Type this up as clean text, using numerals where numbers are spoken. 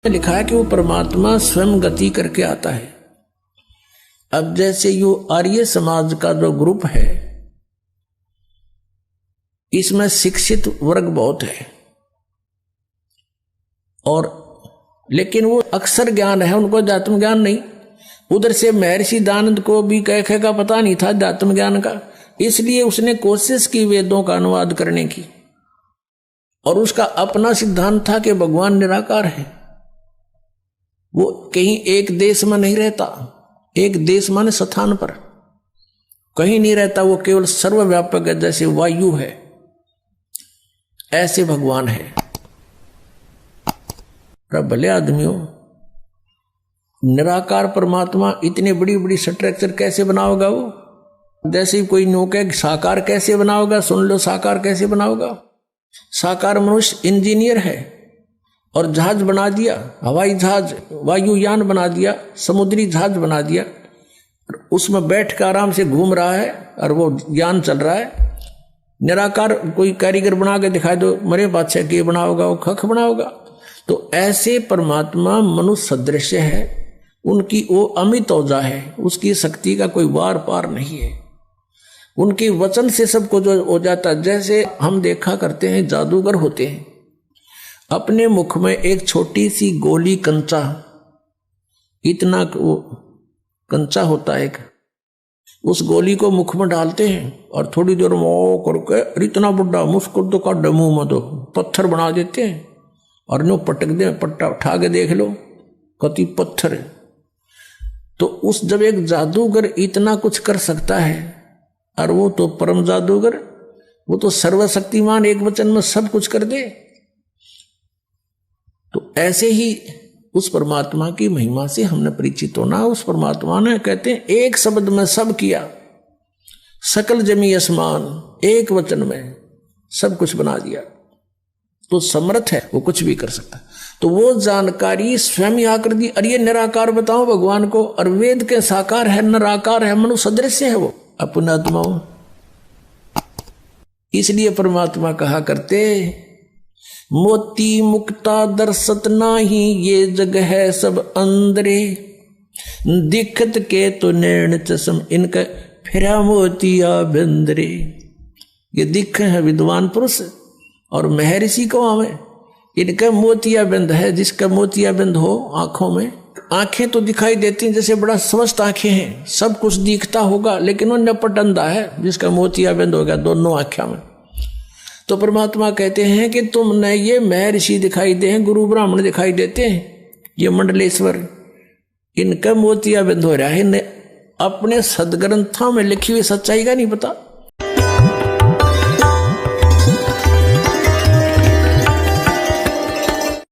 लिखा है कि वो परमात्मा स्वयं गति करके आता है। अब जैसे यो आर्य समाज का जो ग्रुप है, इसमें शिक्षित वर्ग बहुत है और लेकिन वो अक्षर ज्ञान है, उनको अध्यात्म ज्ञान नहीं। उधर से महर्षि दानंद को भी कह का पता नहीं था अध्यात्म ज्ञान का, इसलिए उसने कोशिश की वेदों का अनुवाद करने की और उसका अपना सिद्धांत था कि भगवान निराकार है। वो कहीं एक देश में नहीं रहता, एक देश माने स्थान पर कहीं नहीं रहता, वो केवल सर्वव्यापक है, जैसे वायु है ऐसे भगवान है। भले आदमियों, निराकार परमात्मा इतनी बड़ी बड़ी स्ट्रक्चर कैसे बनाओगा वो? जैसे कोई नौके साकार कैसे बनाओगा, सुन लो साकार कैसे बनाओगा। साकार मनुष्य इंजीनियर है और जहाज बना दिया, हवाई जहाज, वायुयान बना दिया, समुद्री जहाज बना दिया, उसमें बैठ कर आराम से घूम रहा है और वो यान चल रहा है। निराकार कोई कारीगर बना के दिखाई दो, मरे बादशाह के बनाओगा, वो खख बनाओगा। तो ऐसे परमात्मा मनुष्य सदृश है, उनकी वो अमित औजा है, उसकी शक्ति का कोई वार पार नहीं है। उनके वचन से सब कुछ हो जाता है। जैसे हम देखा करते हैं जादूगर होते हैं, अपने मुख में एक छोटी सी गोली कंचा, इतना वो कंचा होता है, उस गोली को मुख में डालते हैं और थोड़ी देर में ओ करके इतना बड़ा मुस्कुर तो का डमू में दो पत्थर बना देते हैं और नो पटक दे, पट्टा उठा के देख लो कति पत्थर है। तो उस जब एक जादूगर इतना कुछ कर सकता है और वो तो परम जादूगर, वो तो सर्वशक्तिमान, एक वचन में सब कुछ कर दे। तो ऐसे ही उस परमात्मा की महिमा से हमने परिचित होना। उस परमात्मा ने कहते हैं एक शब्द में सब किया, सकल जमी आसमान, एक वचन में सब कुछ बना दिया। तो समर्थ है, वो कुछ भी कर सकता। तो वो जानकारी स्वयं आकर दी। और ये निराकार बताओ भगवान को, और वेद के साकार है, निराकार है, मनुष्य सदृश है वो अपना आत्माओं। इसलिए परमात्मा कहा करते, मोती मुक्ता दर्शत नाही, ये जग है सब अंदरे, दिखत के तो नैन चश्म, इनका फिरा मोतिया बिंदरे। ये दिख है विद्वान पुरुष और महर्षि को हमें, इनका मोतिया बिंद है। जिसका मोतिया बिंद हो आंखों में, आंखें तो दिखाई देती हैं जैसे बड़ा स्वस्थ आंखें हैं, सब कुछ दिखता होगा, लेकिन वो नपट अंधा है जिसका मोतिया बिंद हो गया दोनों आंखों में। तो परमात्मा कहते हैं कि तुमने ये महर्षि दिखाई दे हैं, गुरु ब्राह्मण दिखाई देते हैं, ये मंडलेश्वर, इनका मोतिया बिंद हो रहा है। इन्हें अपने सदग्रंथों में लिखी हुई सच्चाई का नहीं पता।